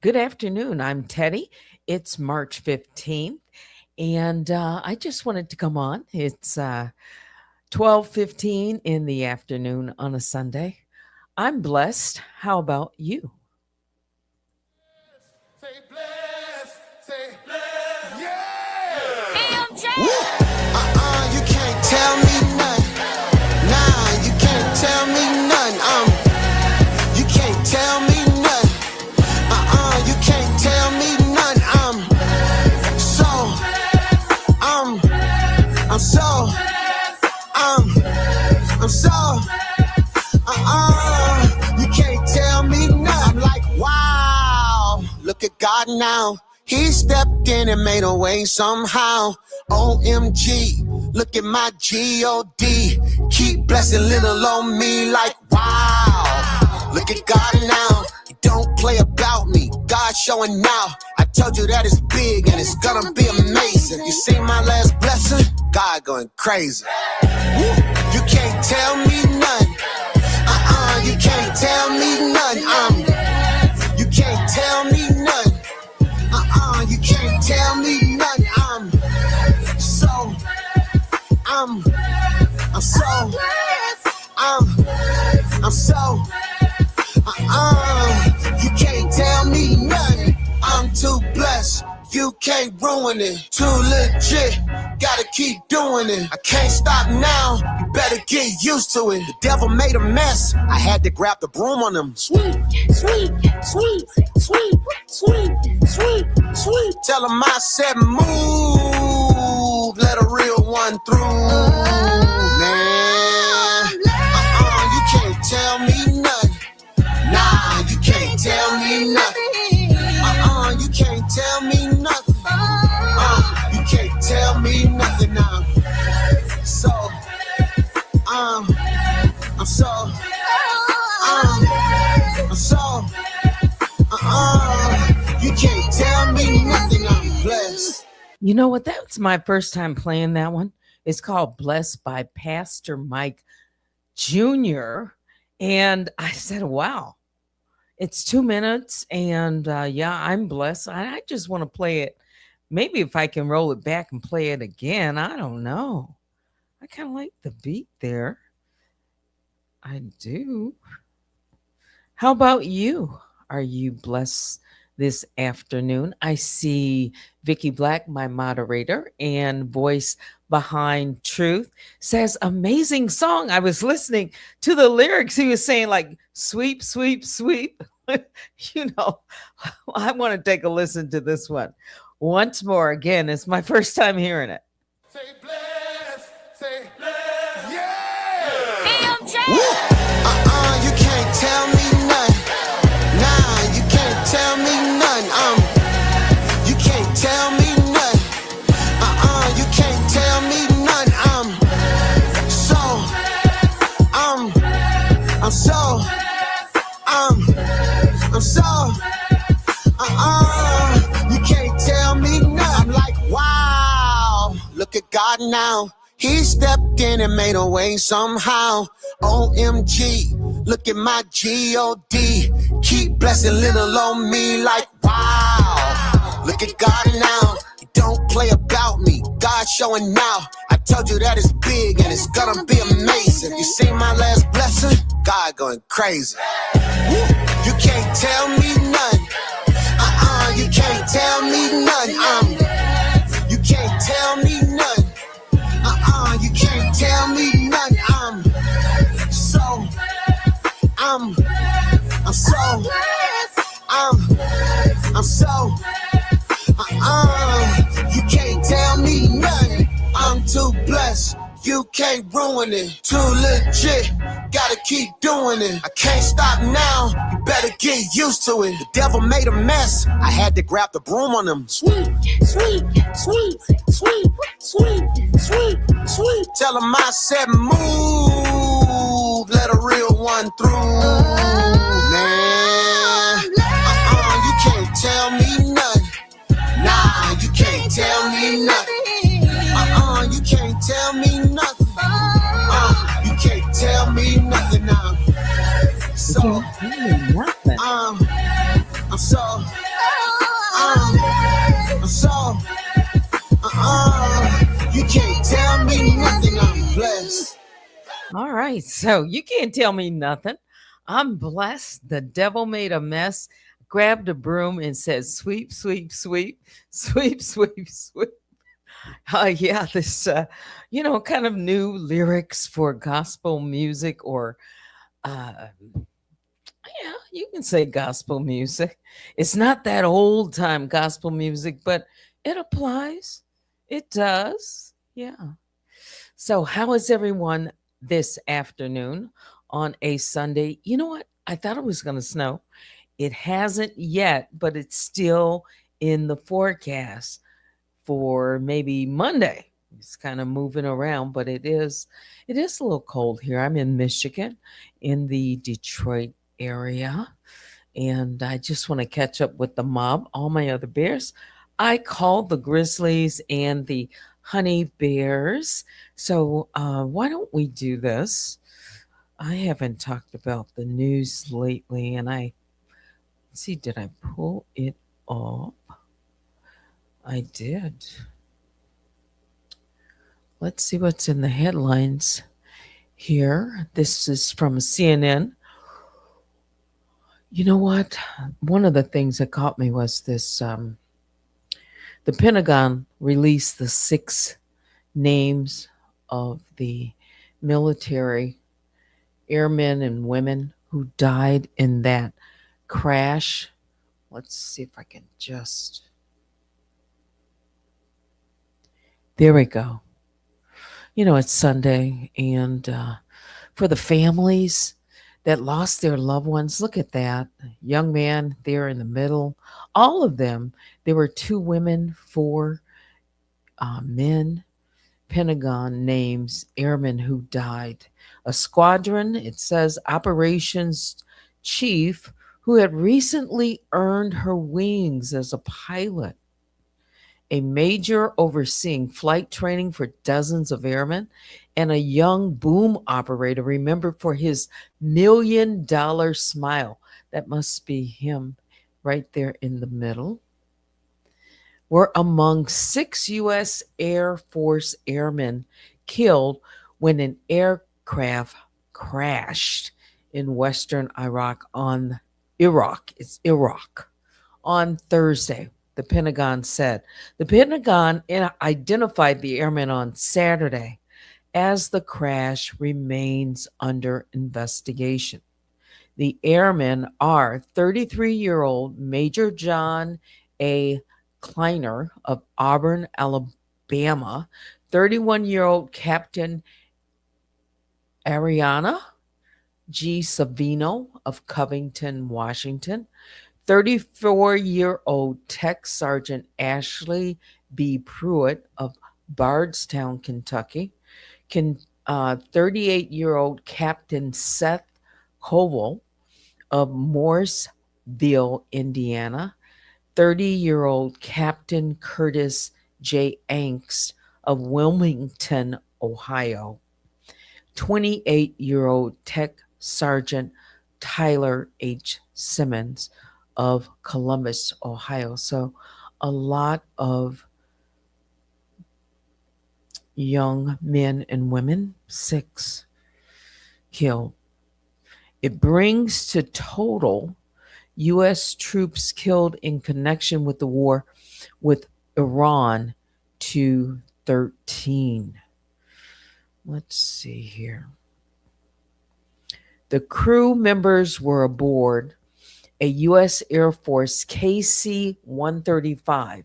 Good afternoon. I'm Teddy. It's March 15th, and I just wanted to come on. It's 12:15 in the afternoon on a Sunday. I'm blessed. How about you? Say bless, say bless, yeah. You can't tell me nothing. Nah, you can't tell me nothing. You can't tell me nothing. You can't tell me nothing. I'm so, you can't tell me nothing. I'm like, wow, look at God now. He stepped in and made a way somehow. OMG, look at my G-O-D. Keep blessing little on me like wow. Look at God now. He don't play about me. God showing now. I told you that it's big and it's gonna be amazing. You see my last blessing? God going crazy. Woo. You can't tell me nothing. You can't tell me nothing. You can't tell me nothing. You can't tell me nothing. I'm so, you can't tell me nothing. I'm too blessed. You can't ruin it. Too legit, gotta keep doing it. I can't stop now, you better get used to it. The devil made a mess, I had to grab the broom on him. Sweet, sweet, sweet, sweet, sweet, sweet, sweet. Tell him I said move, let a real one through. Man, you can't tell me nothing. Nah, you can't tell me nothing. You can't tell me nothing. You can't tell me nothing now. So, I'm so, you can't tell me nothing. I'm blessed. You know what? That's my first time playing that one. It's called Blessed by Pastor Mike Jr. And I said, wow. It's 2 minutes, and I'm blessed. I just want to play it. Maybe if I can roll it back and play it again, I don't know. I kind of like the beat there. I do. How about you? Are you blessed this afternoon? I see Vicky Black, my moderator and voice behind Truth, says amazing song. I was listening to the lyrics. He was saying like sweep, sweep, sweep. I want to take a listen to this one once more. Again, it's my first time hearing it. Say bless, yeah. You can't tell me nothing. Nah, you can't tell me nothing. You can't tell me nothing. You can't tell me nothing. You can't tell me nothing. I'm like, wow, look at God now. He stepped in and made a way somehow. OMG, look at my G-O-D. Keep blessing little on me like wow. Look at God now. He don't play about me. God showing now. I told you that it's big and it's gonna be amazing. You see my last blessing? God going crazy. Woo. You can't tell me nothing. You can't tell me nothing. You can't tell me nothing. You can't tell me nothing. I'm so, you can't tell me nothing. I'm too blessed. You can't ruin it. Too legit, gotta keep doing it. I can't stop now, you better get used to it. The devil made a mess, I had to grab the broom on him. Sweet, sweet, sweet, sweet, sweet, sweet, sweet. Tell him I said move, let a real one through. Man, you can't tell me nothing. Nah, you can't tell me nothing. You can't tell me nothing. You can't tell me nothing now. So, I'm so, All right. So you can't tell me nothing. I'm blessed. The devil made a mess, grabbed a broom and said, sweep, sweep, sweep, sweep, sweep, sweep. Yeah, this, kind of new lyrics for gospel music or, uh, yeah, you can say gospel music. It's not that old time gospel music, but it applies. It does. Yeah. So, how is everyone this afternoon on a Sunday? You know what? I thought it was going to snow. It hasn't yet, but it's still in the forecast for maybe Monday. It's kind of moving around, but it is a little cold here. I'm in Michigan in the Detroit area, and I just want to catch up with the mob, all my other bears. I called the Grizzlies and the Honey Bears. So why don't we do this? I haven't talked about the news lately, and see, did I pull it up? I did. Let's see what's in the headlines here. This is from CNN. You know what? One of the things that caught me was this the Pentagon released the 6 names of the military airmen and women who died in that crash. Let's see if I can just. There we go. It's Sunday, and for the families that lost their loved ones, look at that. Young man there in the middle. All of them. There were 2 women, 4 men. Pentagon names airmen who died. A squadron, it says, operations chief who had recently earned her wings as a pilot. A major overseeing flight training for dozens of airmen, and a young boom operator remembered for his $1 million smile. That must be him right there in the middle. Were among 6 U.S. Air Force airmen killed when an aircraft crashed in western Iraq. It's Iraq on Thursday, the Pentagon said. The Pentagon identified the airmen on Saturday as the crash remains under investigation. The airmen are 33-year-old Major John A. Kleiner of Auburn, Alabama, 31-year-old Captain Ariana G. Savino of Covington, Washington, 34-year-old Tech Sergeant Ashley B. Pruitt of Bardstown, Kentucky, 38-year-old Captain Seth Koval of Mooresville, Indiana, 30-year-old Captain Curtis J. Angst of Wilmington, Ohio, 28-year-old Tech Sergeant Tyler H. Simmons of Columbus, Ohio. So a lot of young men and women, 6 killed. It brings to total U.S. troops killed in connection with the war with Iran to 13. Let's see here. The crew members were aboard a U.S. Air Force KC 135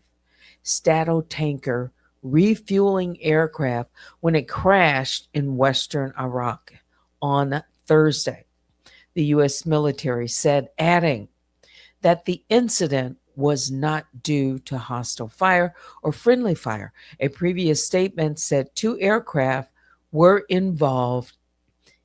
Stratotanker refueling aircraft when it crashed in western Iraq on Thursday, the U.S. military said, adding that the incident was not due to hostile fire or friendly fire. A previous statement said 2 aircraft were involved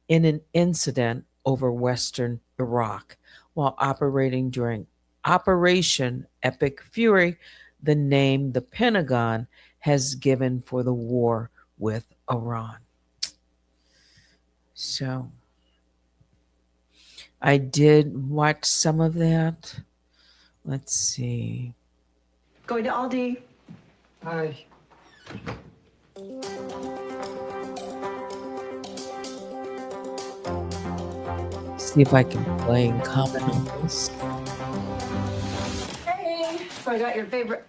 in an incident over western Iraq while operating during Operation Epic Fury, the name the Pentagon has given for the war with Iran. So I did watch some of that. Let's see. Going to Aldi. Hi. see if I can play and comment on this. Hey, so I got your favorite.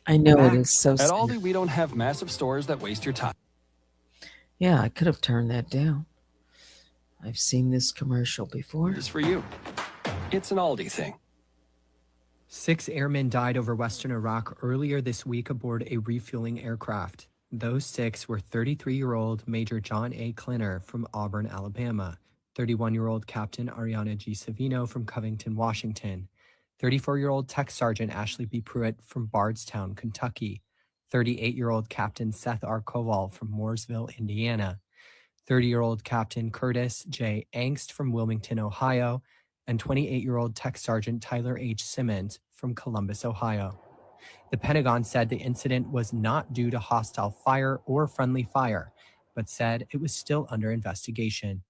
I know it Back. is so At sad. Aldi, we don't have massive stores that waste your time. Yeah, I could have turned that down. I've seen this commercial before. Just for you. It's an Aldi thing. 6 airmen died over western Iraq earlier this week aboard a refueling aircraft. Those 6 were 33-year-old Major John A. Klinner from Auburn, Alabama, 31-year-old Captain Ariana G. Savino from Covington, Washington, 34-year-old Tech Sergeant Ashley B. Pruitt from Bardstown, Kentucky, 38-year-old Captain Seth R. Koval from Mooresville, Indiana, 30-year-old Captain Curtis J. Angst from Wilmington, Ohio, and 28-year-old Tech Sergeant Tyler H. Simmons from Columbus, Ohio. The Pentagon said the incident was not due to hostile fire or friendly fire, but said it was still under investigation.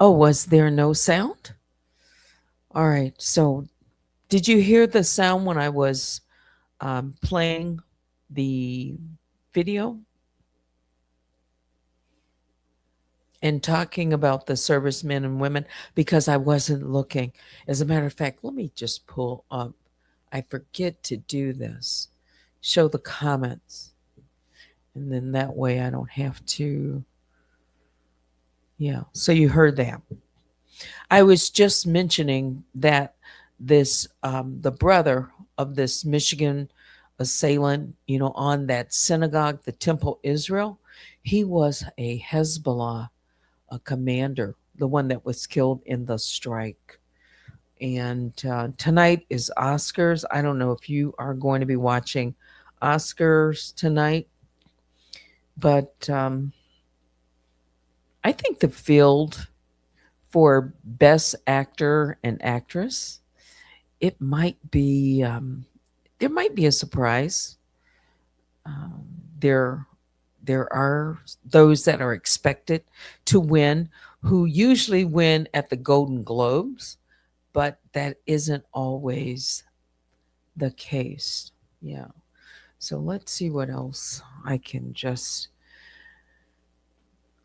Oh, was there no sound? All right. So, did you hear the sound when I was playing the video and talking about the servicemen and women? Because I wasn't looking. As a matter of fact, let me just pull up. I forget to do this. Show the comments. And then that way I don't have to. Yeah. So you heard that. I was just mentioning that this the brother of this Michigan assailant, on that synagogue, the Temple Israel, he was a Hezbollah commander, the one that was killed in the strike. And tonight is Oscars. I don't know if you are going to be watching Oscars tonight, but I think the field for best actor and actress, it might be there might be a surprise. Um, there there are those that are expected to win who usually win at the Golden Globes, but that isn't always the case. Yeah. So let's see what else I can just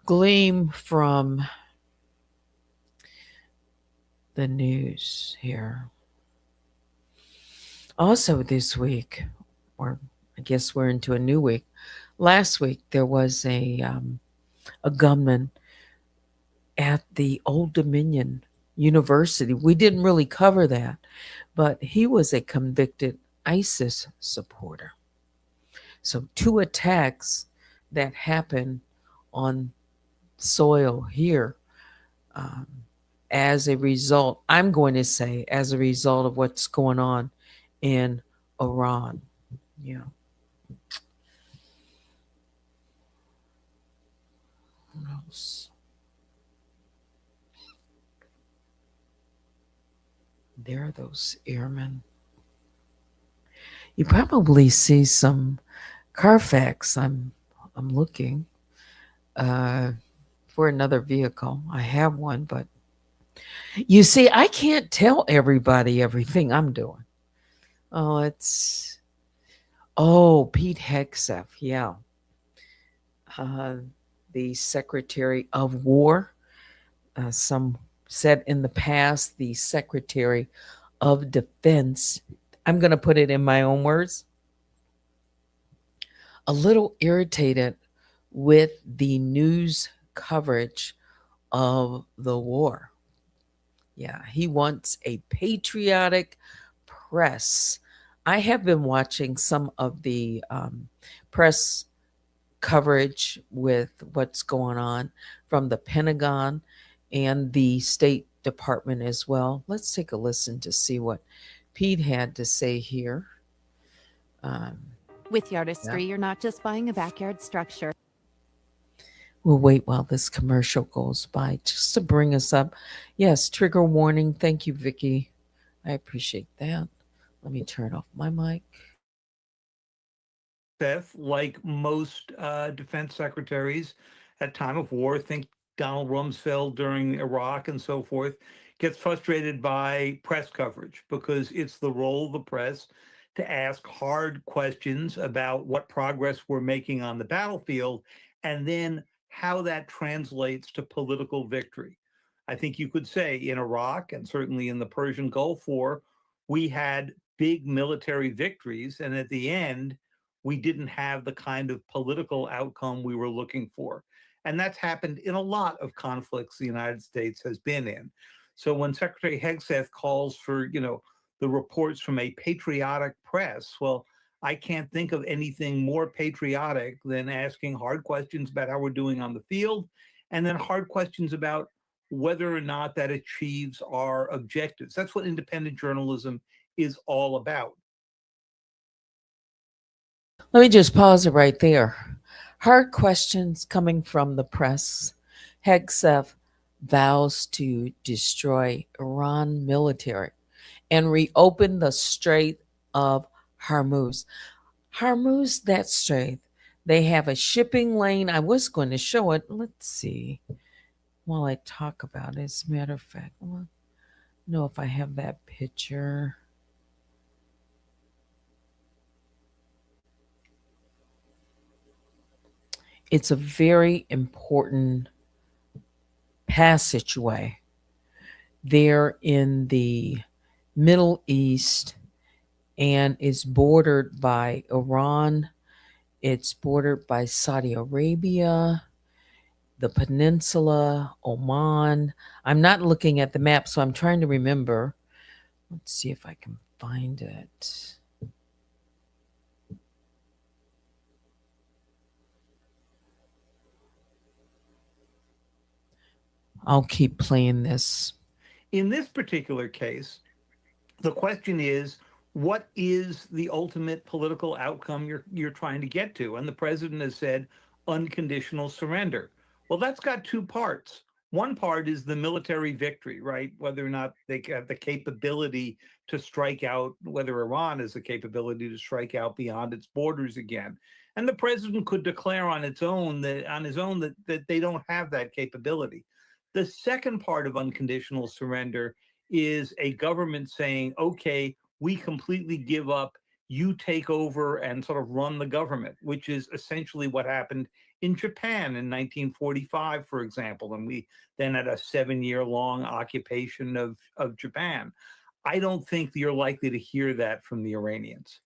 glean from the news here. Also, this week, or I guess we're into a new week. Last week there was a gunman at the Old Dominion University. We didn't really cover that, but he was a convicted ISIS supporter. So, two attacks that happened on soil here um, as a result, I'm going to say, as a result of what's going on in Iran. Yeah. What else? There are those airmen. You probably see some Carfax. I'm looking uh, for another vehicle. I have one, but you see, I can't tell everybody everything I'm doing. Oh, Pete Hegseth, yeah, uh, the Secretary of War. Some said in the past the Secretary of Defense. I'm going to put it in my own words. a little irritated with the news coverage of the war. Yeah, he wants a patriotic press. I have been watching some of the press coverage with what's going on from the Pentagon and the State Department as well. Let's take a listen to see what Pete had to say here. Um, With Yardistry, yeah. you're not just buying a backyard structure. We'll wait while this commercial goes by just to bring us up. Yes, trigger warning. Thank you, Vicky. I appreciate that. Let me turn off my mic. Seth, like most defense secretaries at time of war, think Donald Rumsfeld during Iraq and so forth, gets frustrated by press coverage because it's the role of the press to ask hard questions about what progress we're making on the battlefield and then how that translates to political victory. I think you could say in Iraq and certainly in the Persian Gulf War, we had big military victories, and at the end, we didn't have the kind of political outcome we were looking for. And that's happened in a lot of conflicts the United States has been in. So when Secretary Hegseth calls for, the reports from a patriotic press, well, I can't think of anything more patriotic than asking hard questions about how we're doing on the field, and then hard questions about whether or not that achieves our objectives. That's what independent journalism is all about. Let me just pause it right there. Hard questions coming from the press. Hegseth vows to destroy Iran military and reopen the Strait of Hormuz. Hormuz, that strait, they have a shipping lane. I was going to show it. Let's see while I talk about it. As a matter of fact, I don't know if I have that picture. It's a very important passageway there in the Middle East and is bordered by Iran. It's bordered by Saudi Arabia, the peninsula, Oman. I'm not looking at the map, so I'm trying to remember. Let's see if I can find it. I'll keep playing this. In this particular case, the question is, what is the ultimate political outcome you're trying to get to? And the president has said unconditional surrender. Well, that's got two parts. One part is the military victory, right? Whether or not they have the capability to strike out, whether Iran has the capability to strike out beyond its borders again. And the president could declare on his own that they don't have that capability. The second part of unconditional surrender is a government saying, okay, we completely give up, you take over and sort of run the government, which is essentially what happened in Japan in 1945, for example. And we then had a 7-year-long occupation of Japan. I don't think you're likely to hear that from the Iranians.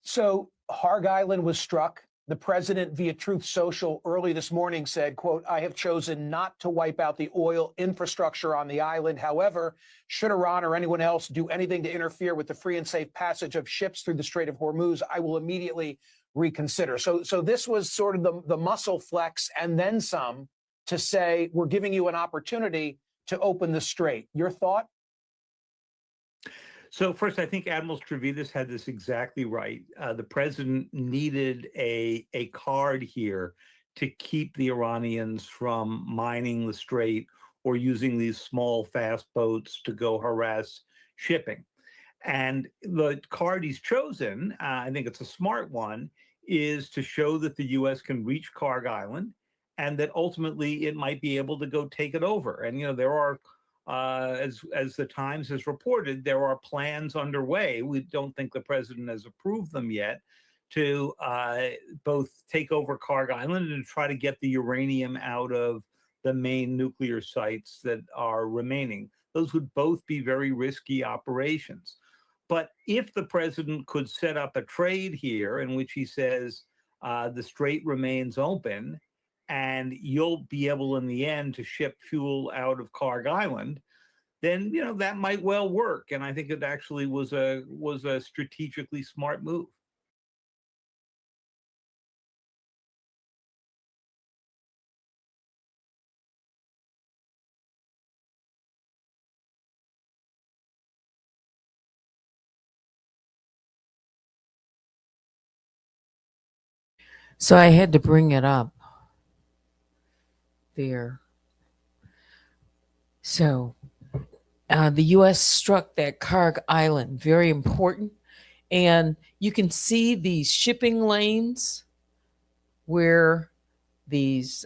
So Harg Island was struck. The president, via Truth Social, early this morning said, quote, I have chosen not to wipe out the oil infrastructure on the island. However, should Iran or anyone else do anything to interfere with the free and safe passage of ships through the Strait of Hormuz, I will immediately reconsider. So this was sort of the muscle flex and then some to say, we're giving you an opportunity to open the strait. Your thought? So first, I think Admiral Stavridis had this exactly right. The president needed a card here to keep the Iranians from mining the strait or using these small, fast boats to go harass shipping. And the card he's chosen, I think it's a smart one, is to show that the U.S. can reach Kharg Island and that ultimately it might be able to go take it over. And, there are as the Times has reported, there are plans underway. We don't think the president has approved them yet to both take over Kharg Island and to try to get the uranium out of the main nuclear sites that are remaining. Those would both be very risky operations. But if the president could set up a trade here in which he says the strait remains open and you'll be able in the end to ship fuel out of Clark Island, then that might well work. And I think it actually was a strategically smart move. So I had to bring it up there. So the U.S. struck that Karg Island, very important. And you can see these shipping lanes where these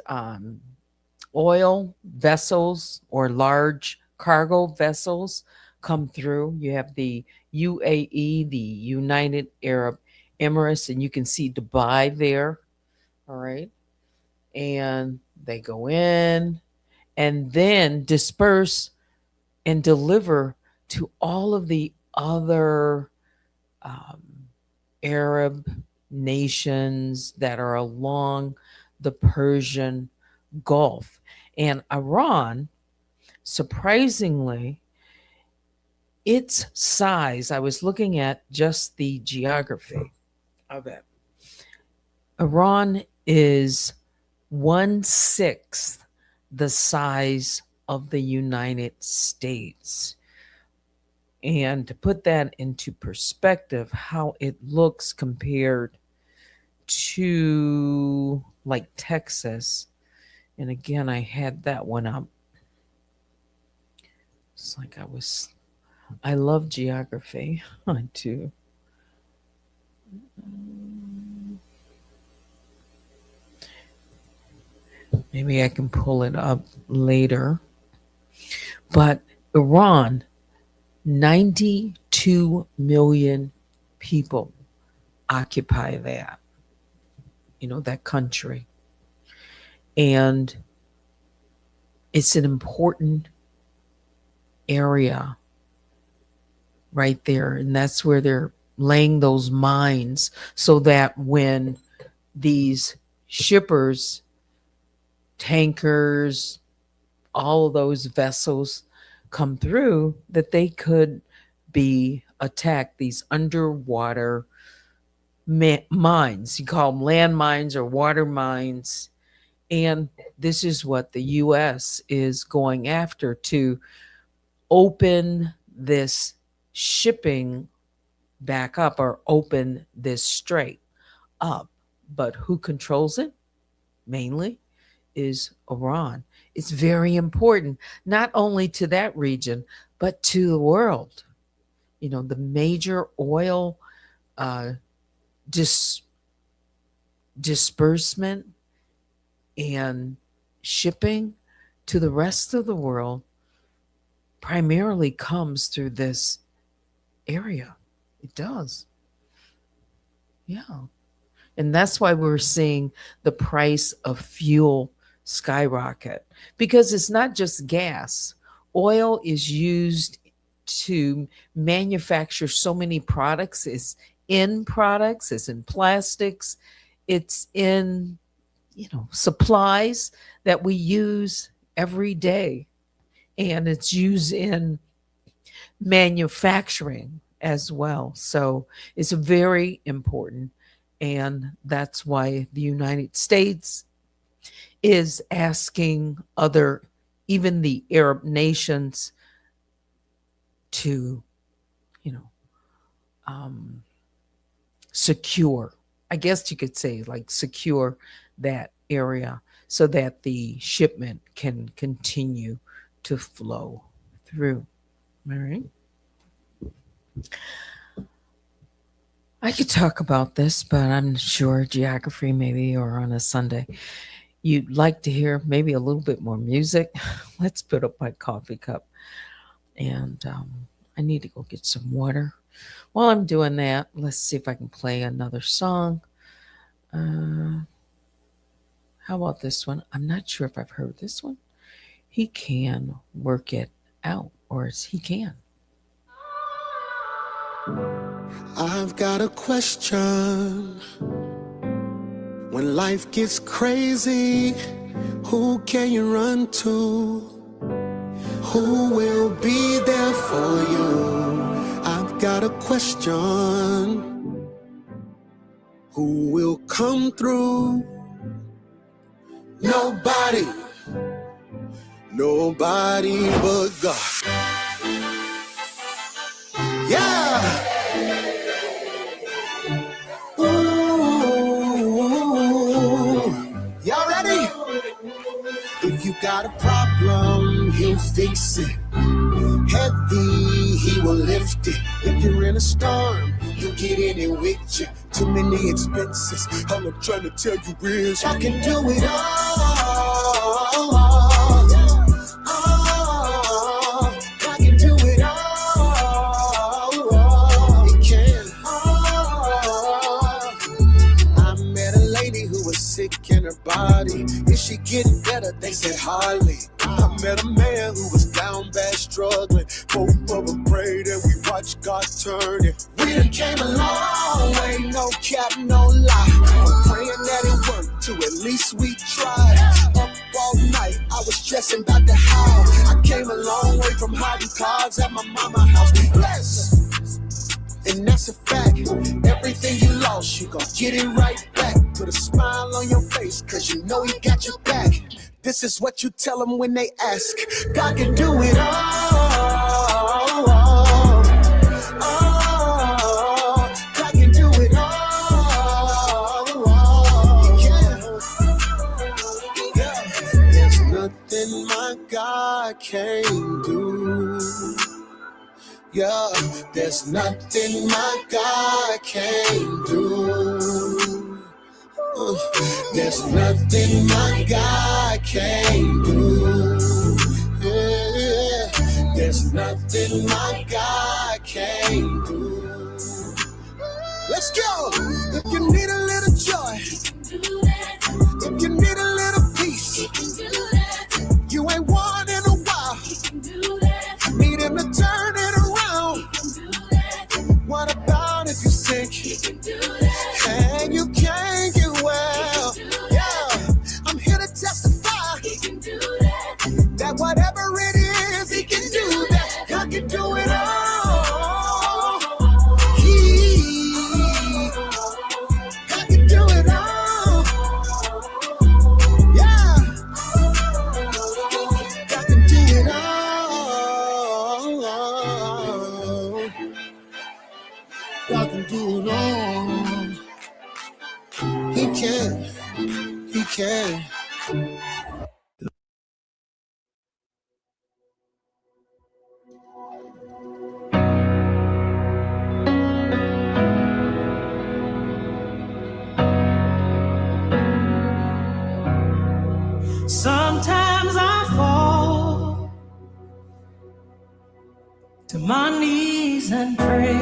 oil vessels or large cargo vessels come through. You have the UAE, the United Arab Emirates, and you can see Dubai there. All right. And they go in and then disperse and deliver to all of the other Arab nations that are along the Persian Gulf. And Iran, surprisingly, its size, I was looking at just the geography of it. Iran is 1/6 the size of the United States. And to put that into perspective, how it looks compared to like Texas. And again, I had that one up. It's like I love geography. I do. Maybe I can pull it up later. But Iran, 92 million people occupy that, that country. And it's an important area right there. And that's where they're laying those mines so that when these shippers, tankers, all of those vessels come through, that they could be attacked, these underwater mines. You call them land mines or water mines. And this is what the U.S. is going after, to open this shipping back up or open this strait up. But who controls it? Mainly is Iran. It's very important, not only to that region, but to the world. The major oil disbursement and shipping to the rest of the world primarily comes through this area. It does. Yeah. And that's why we're seeing the price of fuel skyrocket, because it's not just gas. Oil is used to manufacture so many products. It's in products, it's in plastics, it's in supplies that we use every day, and it's used in manufacturing as well. So it's very important, and that's why the United States is asking even the Arab nations to secure, I guess you could say, like, secure that area so that the shipment can continue to flow through. All right. I could talk about this, but I'm sure geography maybe, or on a Sunday. You'd like to hear maybe a little bit more music. Let's put up my coffee cup. And I need to go get some water. While I'm doing that, let's see if I can play another song. How about this one? I'm not sure if I've heard this one. He can work it out, or he can. I've got a question. When life gets crazy, who can you run to? Who will be there for you? I've got a question. Who will come through? Nobody. Nobody but God. Yeah. Ooh. Y'all ready? If you got a problem, he'll fix it. Heavy, he will lift it. If you're in a storm, he'll get in it with you. Too many expenses. All I'm trying to tell you is I can do it all. I can do it all. He can. I met a lady who was sick in her body. Is she getting better? They said hardly. I met a man who was down bad, struggling. Both of them prayed and we watched God turn it. We done came a long way, no cap, no lie. I'm praying that it worked to at least we tried. Up all night, I was stressing about the how. I came a long way from hiding cards at my mama's house. Bless. And that's a fact. Everything you lost, you gon' get it right back. Put a smile on your face, cause you know he got your back. This is what you tell them when they ask. God can do it all. God can do it all. Yeah. There's nothing my God can't do. Yeah, there's nothing my God can't do. There's nothing my God can't do. Yeah, there's nothing my God can't do. Let's go. If you need a little joy, if you need a little peace, you ain't won in a while. Need him to turn it around. What about if you sink and you can't get well? Yeah, I'm here to testify that whatever it is, he can do that. God can do it all. God can do it all. Yeah, God can do it all. God can do it all. He can. He can. Sometimes I fall to my knees and pray.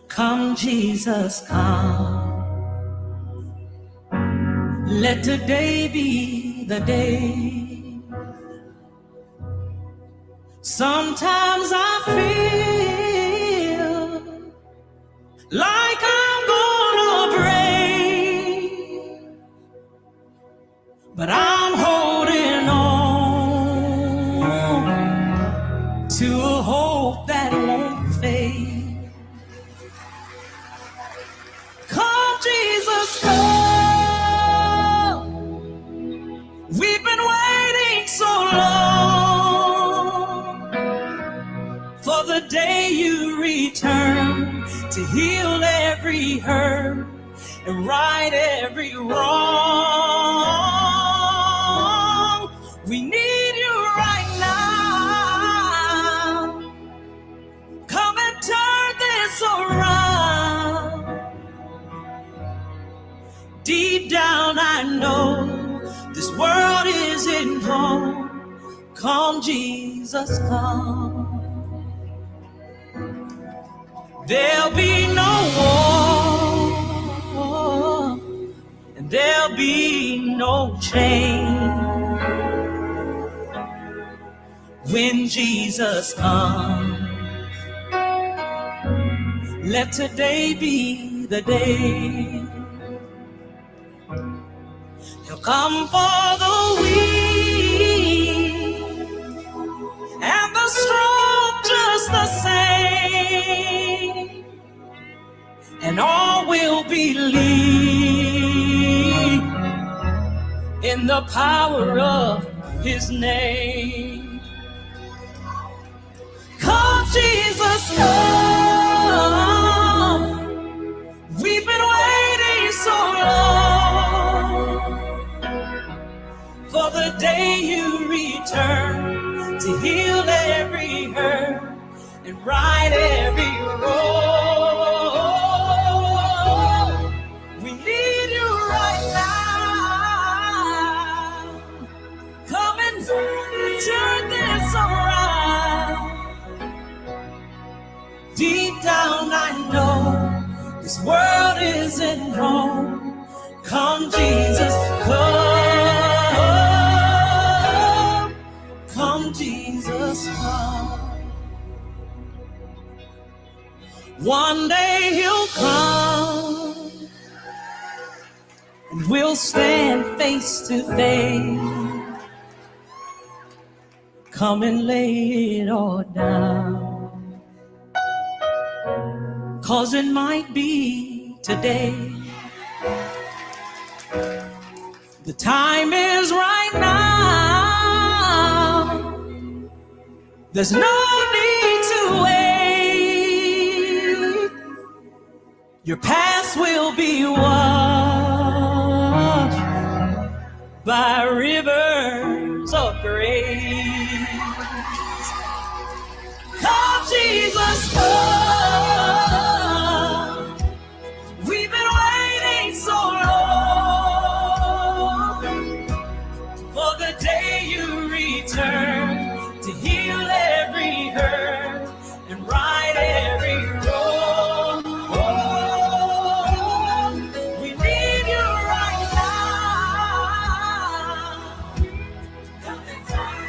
Come, Jesus, come. Let today be the day. Sometimes I feel like I'm gonna break, but I'm holding on to a hope that won't fade. Come, Jesus, come. We've been waiting so long for the day you return to heal every hurt and right every wrong. We need you right now. Come and turn this around. Deep down I know this world isn't home. Come, Jesus, come. There'll be no war, and there'll be no change when Jesus comes. Let today be the day. He'll come for the weak and the strong just the same, and all will believe in the power of his name. Come, Jesus, come. We've been waiting so long for the day you return to heal every hurt and right every wrong. We need you right now. Come and turn this around. Deep down I know this world isn't home. Come, Jesus, come. Come, Jesus, come. One day he'll come and we'll stand face to face. Come and lay it all down. 'Cause it might be today. The time is right now. There's no need to wait. Your past will be washed by rivers of grace. Come, Jesus, come. We've been waiting so long for the day you return to heal every hurt and right every wrong. We need you right now.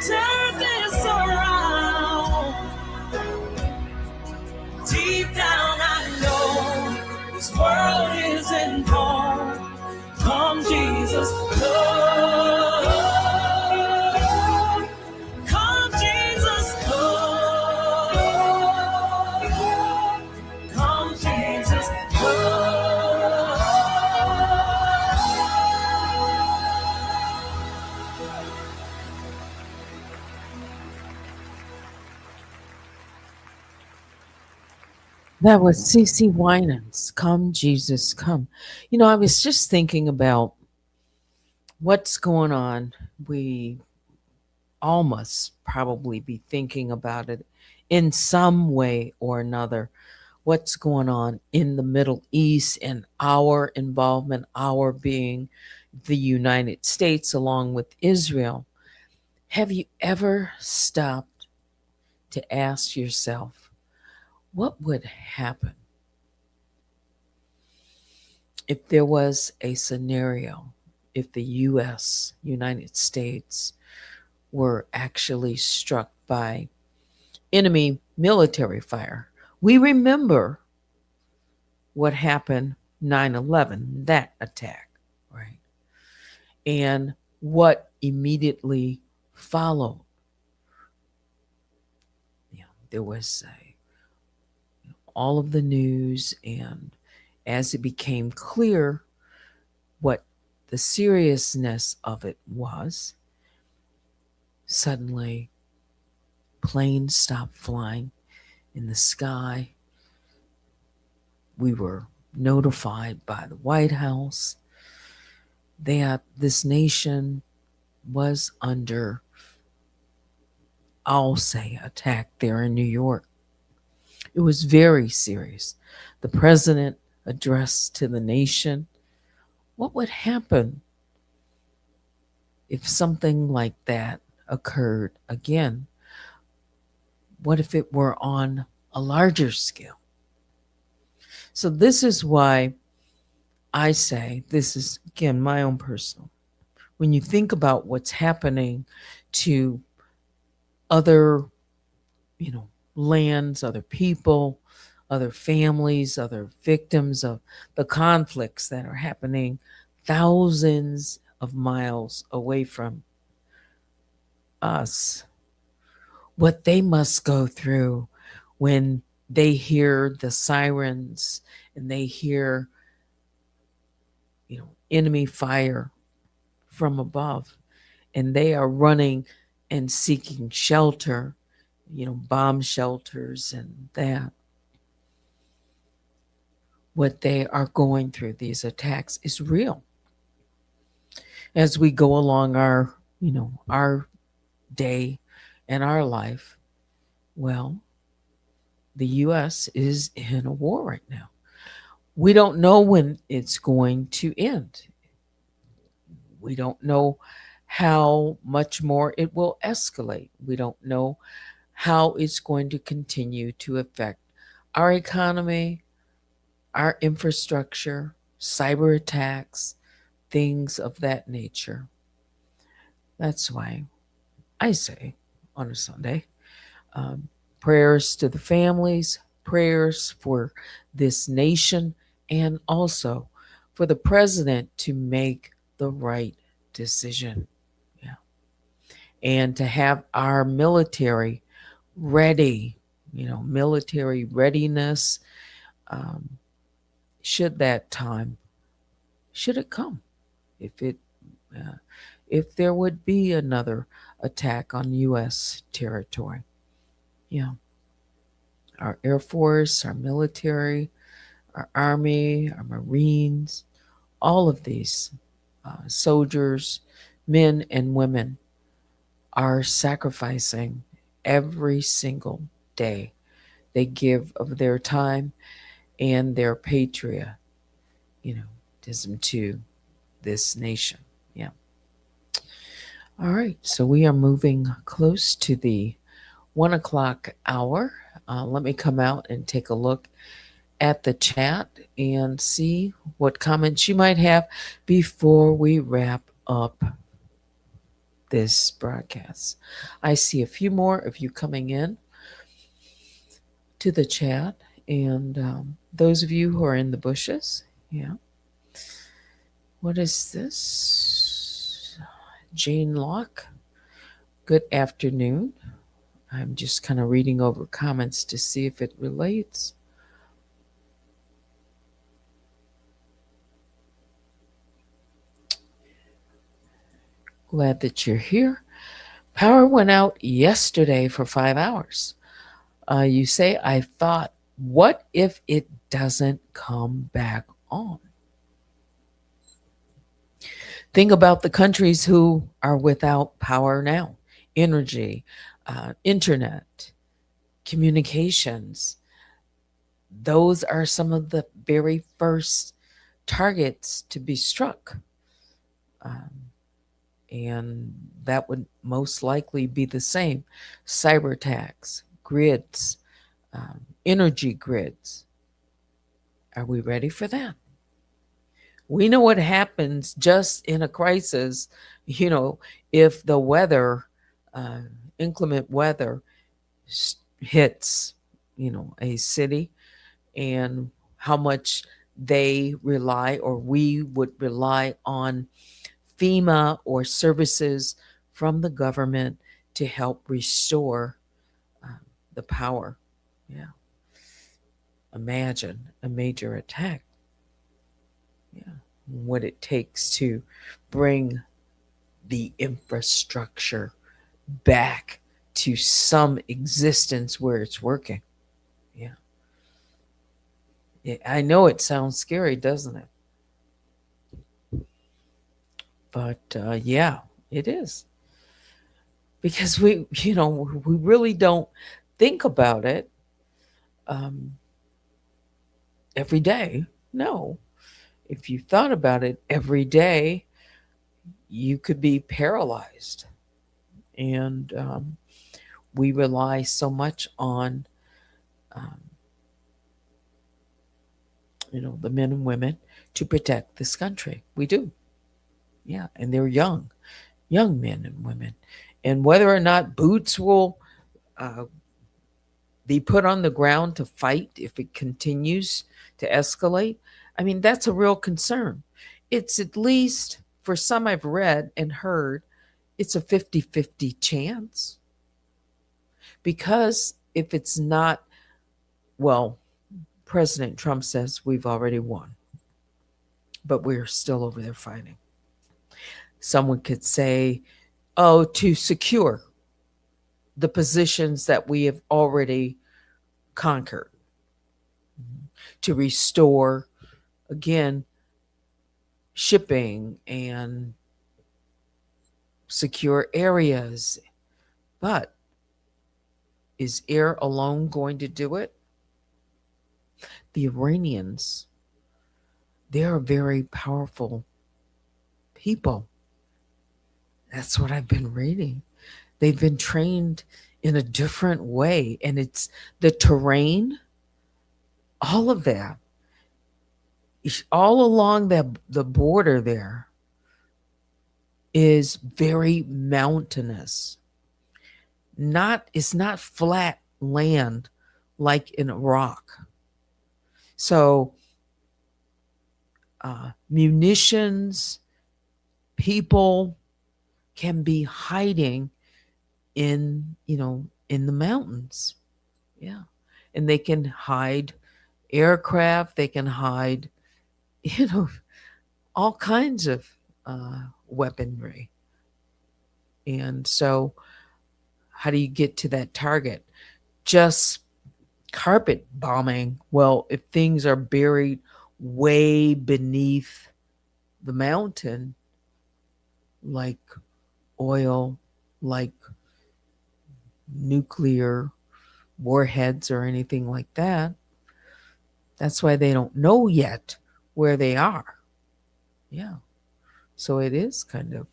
Turn this around. Deep down I know this world isn't home. Come, Jesus, come. Come, Jesus, come. Come, Jesus, come. That was CeCe Winans, Come, Jesus, Come. You know, I was just thinking about what's going on. We all must probably be thinking about it in some way or another. What's going on in the Middle East and our involvement, our being the United States along with Israel. Have you ever stopped to ask yourself, what would happen if there was a scenario, if the US, United States, were actually struck by enemy military fire? We remember what happened 9/11, that attack, right? And what immediately followed. There was all of the news, and as it became clear what the seriousness of it was, suddenly planes stopped flying in the sky. We were notified by the White House that this nation was under, I'll say, attack there in New York. It was very serious. The president addressed to the nation, what would happen if something like that occurred again? What if it were on a larger scale? So this is why I say, this is again my own personal, when you think about what's happening to other, lands, other people, other families, other victims of the conflicts that are happening thousands of miles away from us, what they must go through when they hear the sirens and they hear, enemy fire from above, and they are running and seeking shelter, bomb shelters and that. What they are going through, these attacks, is real. As we go along our day and our life, well, the US is in a war right now. We don't know when it's going to end. We don't know how much more it will escalate. We don't know how it's going to continue to affect our economy, our infrastructure, cyber attacks, things of that nature. That's why I say on a Sunday, prayers to the families, prayers for this nation, and also for the president to make the right decision. Yeah. And to have our military ready, military readiness, um, should it come, if it uh, if there would be another attack on U.S. territory. Yeah, our Air Force, our military, our Army, our Marines, all of these soldiers, men and women, are sacrificing every single day. They give of their time and their patriotism to this nation. Yeah. All right. So we are moving close to the 1 o'clock hour. Let me come out and take a look at the chat and see what comments you might have before we wrap up this broadcast. I see a few more of you coming in to the chat, and those of you who are in the bushes. Yeah. What is this? Jane Locke. Good afternoon. I'm just kind of reading over comments to see if it relates. Glad that you're here. Power went out yesterday for 5 hours. You say, I thought, what if it doesn't come back on? Think about the countries who are without power now, energy, internet, communications. Those are some of the very first targets to be struck. And that would most likely be the same. Cyber attacks, grids, energy grids. Are we ready for that? We know what happens just in a crisis, if the weather, inclement weather hits, a city, and how much they rely, or we would rely on FEMA or services from the government to help restore the power. Yeah. Imagine a major attack. Yeah. What it takes to bring the infrastructure back to some existence where it's working. Yeah. I know it sounds scary, doesn't it? But yeah, it is. Because we really don't think about it every day. No. If you thought about it every day, you could be paralyzed. And we rely so much on, the men and women to protect this country. We do. Yeah. And they're young men and women. And whether or not boots will be put on the ground to fight if it continues to escalate. I mean, that's a real concern. It's at least, for some I've read and heard, it's a 50-50 chance. Because if it's not, well, President Trump says we've already won, but we're still over there fighting. Someone could say, oh, to secure the positions that we have already conquered, to restore, again, shipping and secure areas. But is air alone going to do it? The Iranians, they're very powerful people. That's what I've been reading. They've been trained in a different way, and it's the terrain, all of that, all along the border there is very mountainous. It's not flat land like in Iraq. So munitions, people can be hiding in the mountains. Yeah. And they can hide aircraft, they can hide all kinds of weaponry. And so how do you get to that target? Just carpet bombing. Well, if things are buried way beneath the mountain, like oil, like nuclear warheads or anything like that, that's why they don't know yet where they are. Yeah. So it is kind of,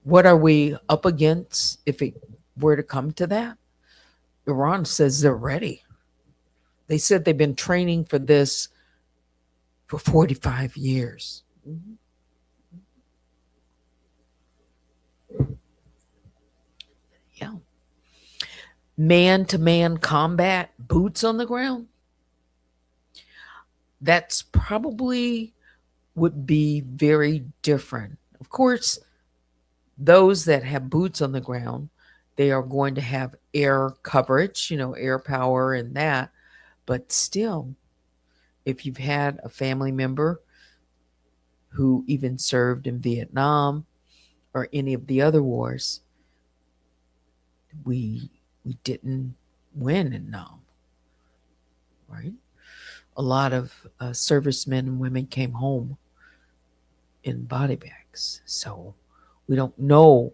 what are we up against if it were to come to that? Iran says they're ready. They said they've been training for this for 45 years. Yeah. Man-to-man combat, boots on the ground. That's probably would be very different. Of course, those that have boots on the ground, they are going to have air coverage, air power and that. But still, if you've had a family member who even served in Vietnam or any of the other wars, we didn't win in Nam, right? A lot of servicemen and women came home in body bags. So we don't know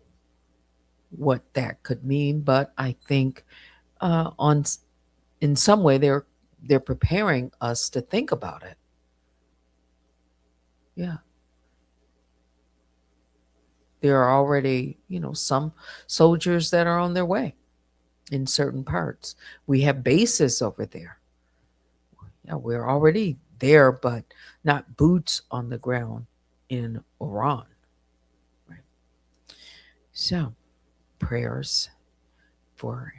what that could mean, but I think in some way they're preparing us to think about it. Yeah. There are already, some soldiers that are on their way in certain parts. We have bases over there. Yeah, we're already there, but not boots on the ground in Iran. Right. So, prayers for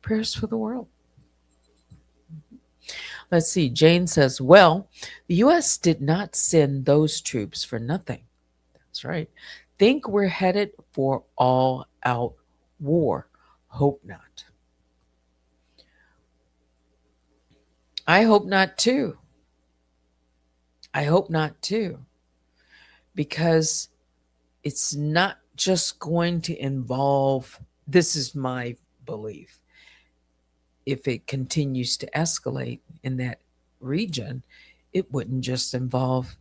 prayers for the world. Let's see. Jane says, well, the U.S. did not send those troops for nothing. That's right. Think we're headed for all-out war. Hope not. I hope not too. I hope not too. Because it's not just going to involve, this is my belief, if it continues to escalate in that region, it wouldn't just involve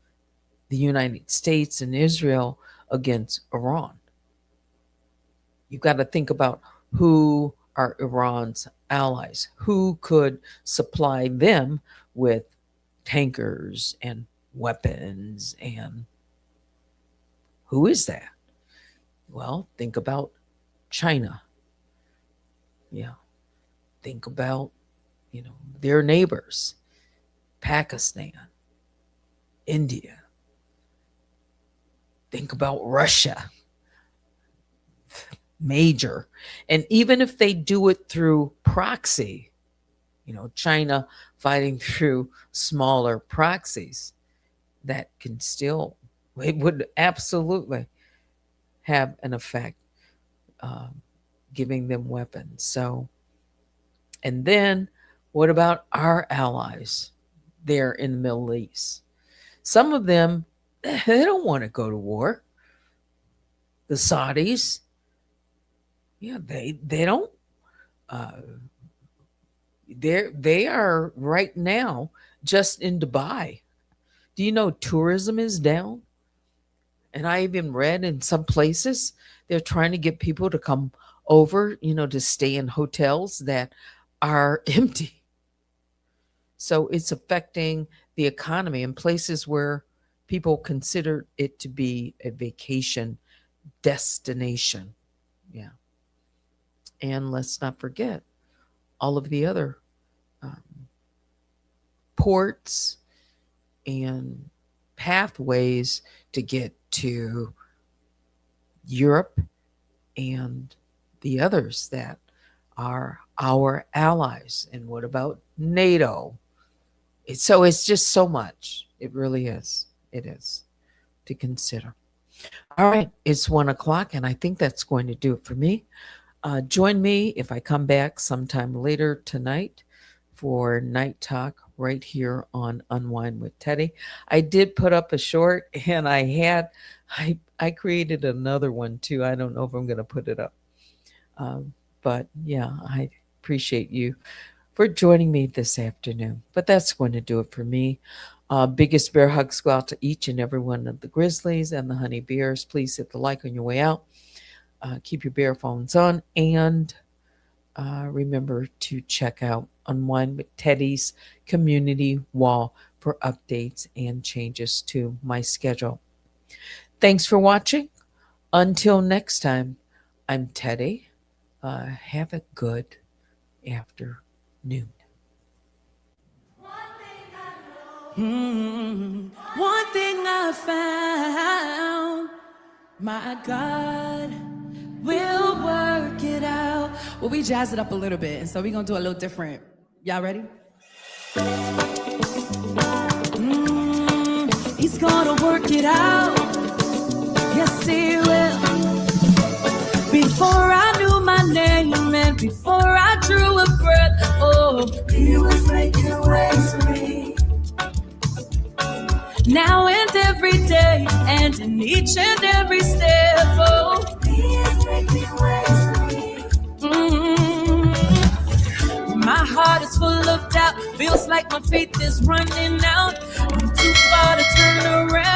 the United States and Israel against Iran. You've got to think about who are Iran's allies, who could supply them with tankers and weapons, and who is that? Well, think about China. Yeah. Think about, their neighbors, Pakistan, India. Think about Russia. major. And even if they do it through proxy, China fighting through smaller proxies, that can still, it would absolutely have an effect, giving them weapons. So, and then what about our allies there in the Middle East? Some of them, they don't want to go to war. The Saudis, they don't. They are right now just in Dubai. Do you know tourism is down? And I even read in some places they're trying to get people to come over, to stay in hotels that are empty. So it's affecting the economy in places where people consider it to be a vacation destination. Yeah. And let's not forget all of the other ports and pathways to get to Europe and the others that are our allies. And what about NATO? So it's just so much. It really is. It is to consider. All right, it's 1:00, and I think that's going to do it for me. Join me if I come back sometime later tonight for Night Talk right here on Unwind with Teddy. I did put up a short, and I created another one too. I don't know if I'm going to put it up. But yeah, I appreciate you for joining me this afternoon. But that's going to do it for me. Biggest bear hugs go out to each and every one of the Grizzlies and the Honey Bears. Please hit the like on your way out. Keep your bear phones on. And remember to check out Unwind with Teddy's community wall for updates and changes to my schedule. Thanks for watching. Until next time, I'm Teddy. Have a good afternoon. One thing I found, my God will work it out. Well, we jazzed it up a little bit, and so we're gonna do a little different. Y'all ready? He's gonna work it out. Yes, he will. Before I knew my name and before I drew a breath, oh, he was making ways for me. Now and every day and in each and every step, oh, he is making ways for me. My heart is full of doubt, feels like my faith is running out. I'm too far to turn around.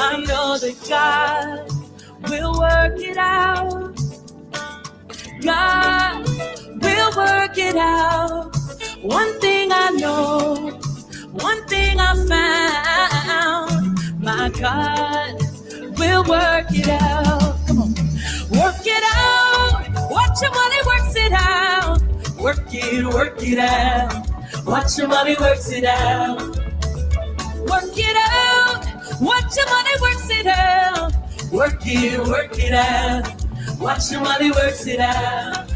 I know that God will work it out. God will work it out. One thing I know, one thing I found, my God will work it out. Come on, work it out. Watch your money works it out. Work it out. Watch your money works it out. Work it out. Watch your money works it out. Work it out. Watch your money works it out.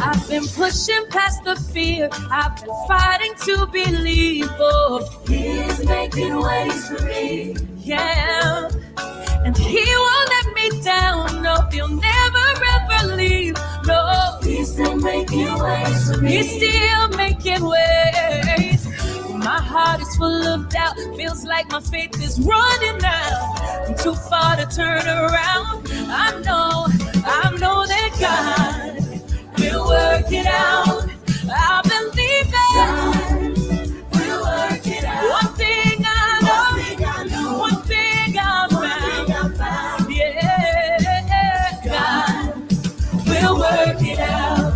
I've been pushing past the fear. I've been fighting to believe. Oh, he's making ways for me. Yeah. And he won't let me down. No, he'll never ever leave. No, he's still making ways for me. He's still making ways. My heart is full of doubt. Feels like my faith is running out. I'm too far to turn around. I know that God will work it out. I believe that God will work it out. One thing I know, one thing I found. Yeah, God will work it out.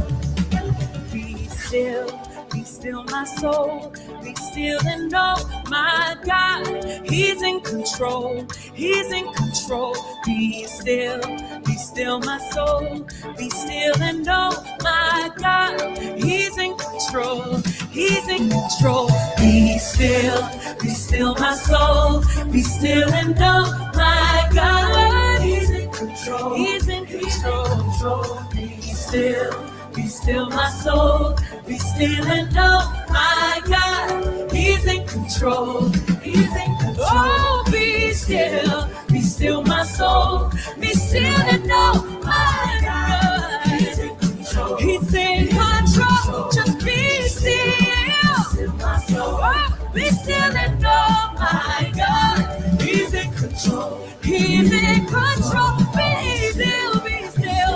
Be still, my soul. Be still and know, my God, he's in control. He's in control. Be still, my soul. Be still and know, my God, he's in control. He's in control. Be still, my soul. Be still and know, my God, he's in control. control. He's in control. Be still, my soul. Be still and know, my God, He's in control. He's in control. Oh, be still, my soul. Be still and know, my God, He's in control. He's in control. Just be still, my soul. Oh, be still and know, my God, He's in control. He's in control. Be still,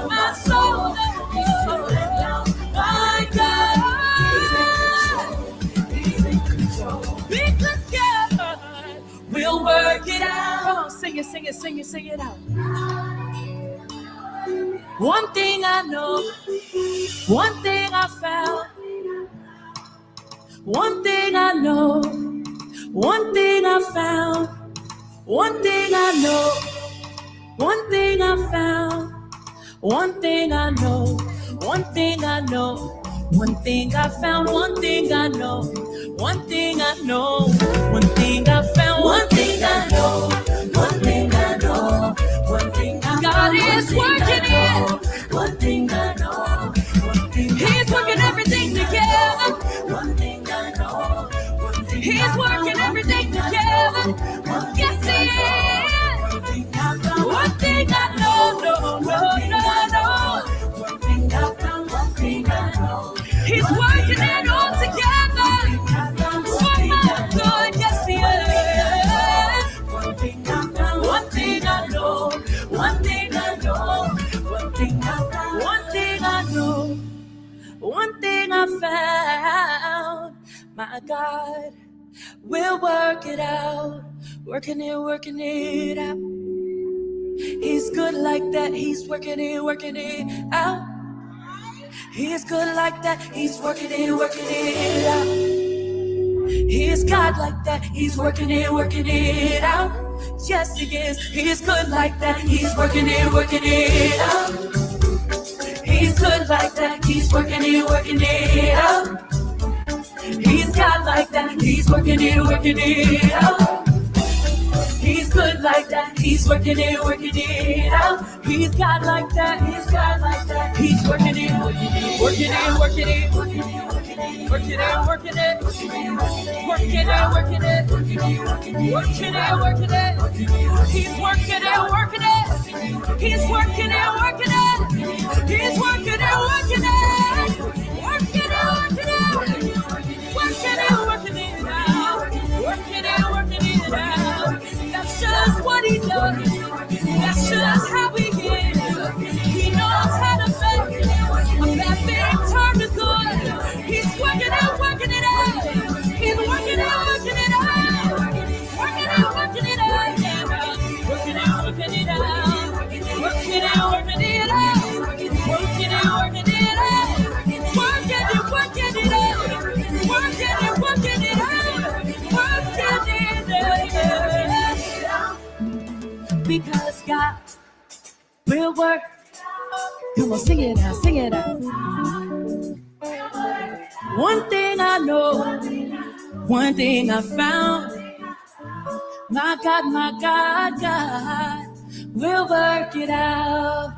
my soul. Be still and know, my God, He's in control. Because God will work it out. Come on, sing it out. One thing I know, one thing I found, one thing I know, one thing I found, one thing I know, one thing I found, one thing I know, one thing I know, one thing I found, one thing I know, one thing I know, one thing I found, one thing I know, one thing I know, one thing I know. God is working it. One thing I know, one thing He's working everything together. One thing I know, one thing He's working everything together. Yes, He is. One thing I know, no. One thing I found, one thing I know. He's working it all together. For my good, yes, He is. One thing I found, one thing I know. One thing I know, one thing I found, one thing I know, one thing I found. My God will work it out, working it out. He's good like that. He's working it out. He's good like that. He's working it out. He's God like that. He's working it out. Yes, He is. He's good like that. He's working it out. He's good like that. He's working it out. He's God like that. He's working it out. He's good like that. He's working it out. He's God like that. He's God like that. He's working it. Working it. Working it. Working it. Working it. Working it. Working it. Working it. Working it. He's working it. Working it. He's working it. Working it. He's working it. Working it. Working it. Working it. Working it. Working it out. Working it. Working it out. That's just what He does. That's just how He is. He knows how to make a bad thing turn to good. He's working it out. He's working it out. Working it out. Working it out. Working it out. Working it out. Working it out. Working it out. Working it out. Working it out. Working it. Working it out. Working it. Working it out. Because God will work. Come on, sing it out. One thing I know, one thing I found. My God, God will work it out.